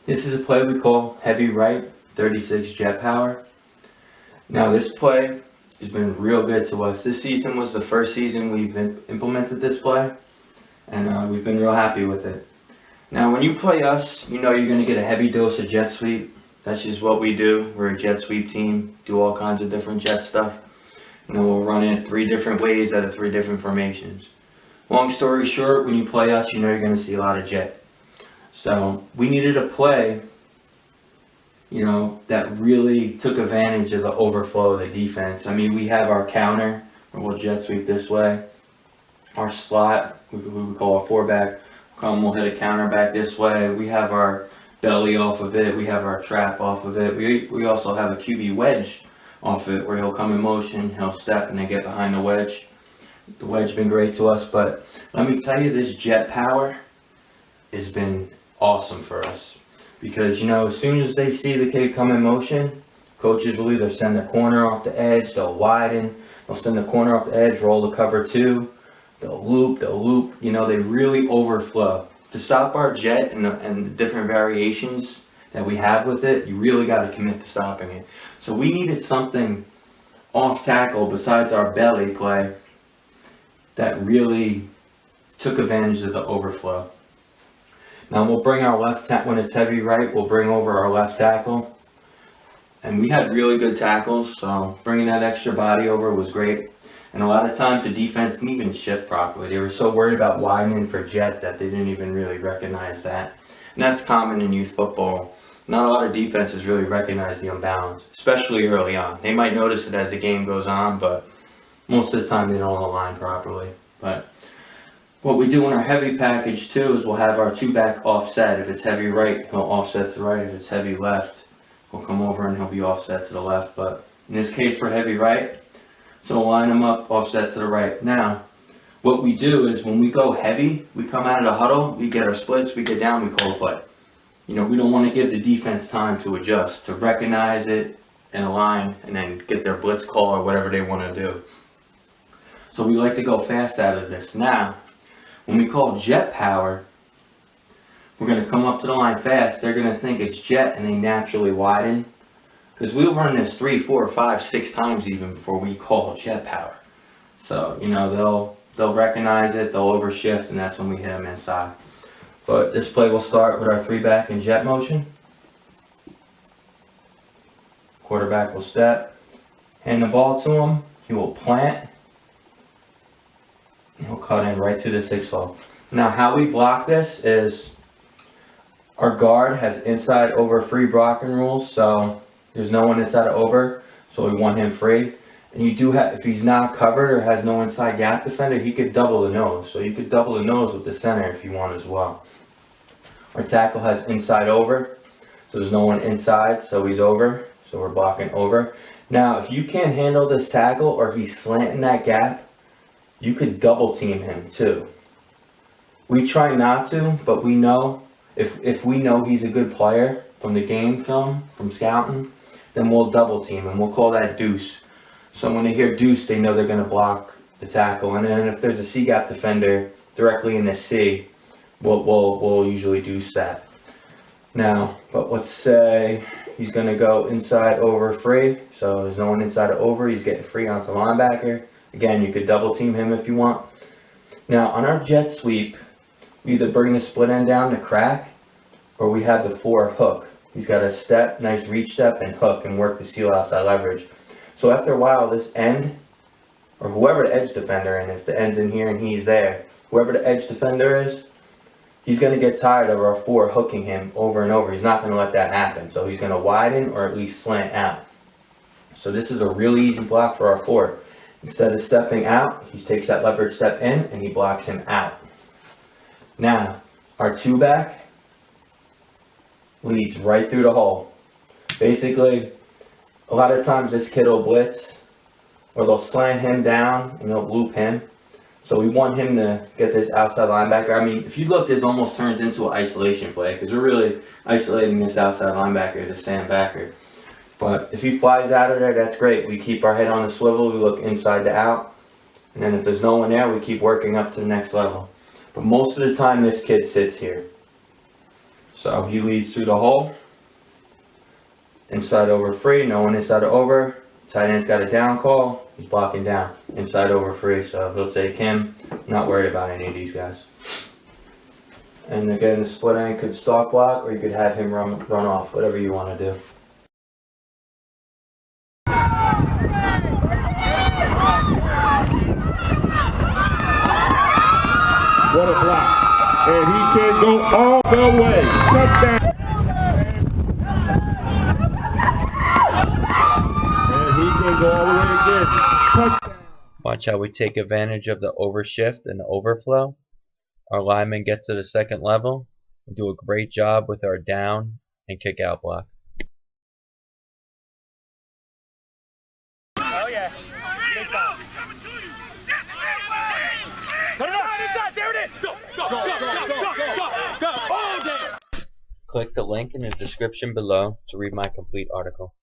This is a play we call heavy right, 36 jet power. Now this play has been real good to us. This season was the first season we've implemented this play, and we've been real happy with it. Now when you play us, you know you're going to get a heavy dose of jet sweep. That's just what we do. We're a jet sweep team, do all kinds of different jet stuff. We'll run it 3 different ways out of 3 different formations. Long story short, when you play us, you know you're going to see a lot of jet. So we needed a play, that really took advantage of the overflow of the defense. I mean, we have our counter, or we'll jet sweep this way. Our slot, we call a 4-back, we'll hit a counter back this way. We have our belly off of it. We have our trap off of it. We also have a QB wedge off it where he'll come in motion, he'll step, and then get behind the wedge. The wedge been great to us, but let me tell you, this jet power has been awesome for us, because as soon as they see the kid come in motion, coaches will either send the corner off the edge, they'll widen, they'll send the corner off the edge, roll the cover 2, they'll loop, they really overflow. To stop our jet and the different variations that we have with it, you really got to commit to stopping it. So we needed something off tackle besides our belly play that really took advantage of the overflow. Now we'll bring our left tackle, when it's heavy right, we'll bring over our left tackle. And we had really good tackles, so bringing that extra body over was great. And a lot of times the defense didn't even shift properly. They were so worried about widening for jet that they didn't even really recognize that. And that's common in youth football. Not a lot of defenses really recognize the unbalance, especially early on. They might notice it as the game goes on, but most of the time they don't align properly. But what we do in our heavy package too is we'll have our 2-back offset. If it's heavy right, he'll offset to the right. If it's heavy left, he'll come over and he'll be offset to the left. But in this case, we're heavy right, so we'll line them up, offset to the right. Now, what we do is when we go heavy, we come out of the huddle, we get our splits, we get down, we call a play. We don't want to give the defense time to adjust, to recognize it and align, and then get their blitz call or whatever they want to do. So we like to go fast out of this. Now, when we call jet power, we're going to come up to the line fast. They're going to think it's jet, and they naturally widen. Because we'll run this 3, 4, 5, 6 times even before we call jet power. So, they'll recognize it, they'll overshift, and that's when we hit them inside. But this play will start with our 3-back and jet motion. Quarterback will step, hand the ball to him, he will plant, and he'll cut in right to the 6-hole. Now how we block this is our guard has inside over free blocking rules, so there's no one inside of over, so we want him free. And you do have, if he's not covered or has no inside gap defender, he could double the nose. So you could double the nose with the center if you want as well. Our tackle has inside over, so there's no one inside, so he's over. So we're blocking over. Now, if you can't handle this tackle or he's slanting that gap, you could double team him too. We try not to, but we know, if we know he's a good player from the game film, from scouting, then we'll double team him. We'll call that deuce. So when they hear deuce, they know they're going to block the tackle. And then if there's a C-gap defender directly in the C, we'll usually deuce that. Now, but let's say he's going to go inside over free. So there's no one inside of over. He's getting free onto linebacker. Again, you could double team him if you want. Now, on our jet sweep, we either bring the split end down to crack, or we have the 4 hook. He's got a step, nice reach step, and hook, and work to seal outside leverage. So after a while, this end, or whoever the edge defender, and if the end's in here and he's there, whoever the edge defender is, he's going to get tired of our 4 hooking him over and over. He's not going to let that happen. So he's going to widen or at least slant out. So this is a really easy block for our 4. Instead of stepping out, he takes that leverage step in and he blocks him out. Now, our 2-back leads right through the hole. Basically, a lot of times this kid will blitz, or they'll slant him down and they'll loop him. So we want him to get this outside linebacker. I mean, if you look, this almost turns into an isolation play because we're really isolating this outside linebacker, the Sam backer. But if he flies out of there, that's great. We keep our head on the swivel, we look inside to out. And then if there's no one there, we keep working up to the next level. But most of the time, this kid sits here. So he leads through the hole. Inside over free, no one inside over. Tight end's got a down call, he's blocking down. Inside over free, so he'll take him. Not worried about any of these guys. And again, the split end could stalk block, or you could have him run off, whatever you want to do. What a block. And he can go all the way. Touchdown. And he can go all the way again. Touchdown. Watch how we take advantage of the overshift and the overflow. Our linemen get to the second level. We do a great job with our down and kick out block. Oh yeah. Big time. Put it on inside. There it is. Go. All day. Click the link in the description below to read my complete article.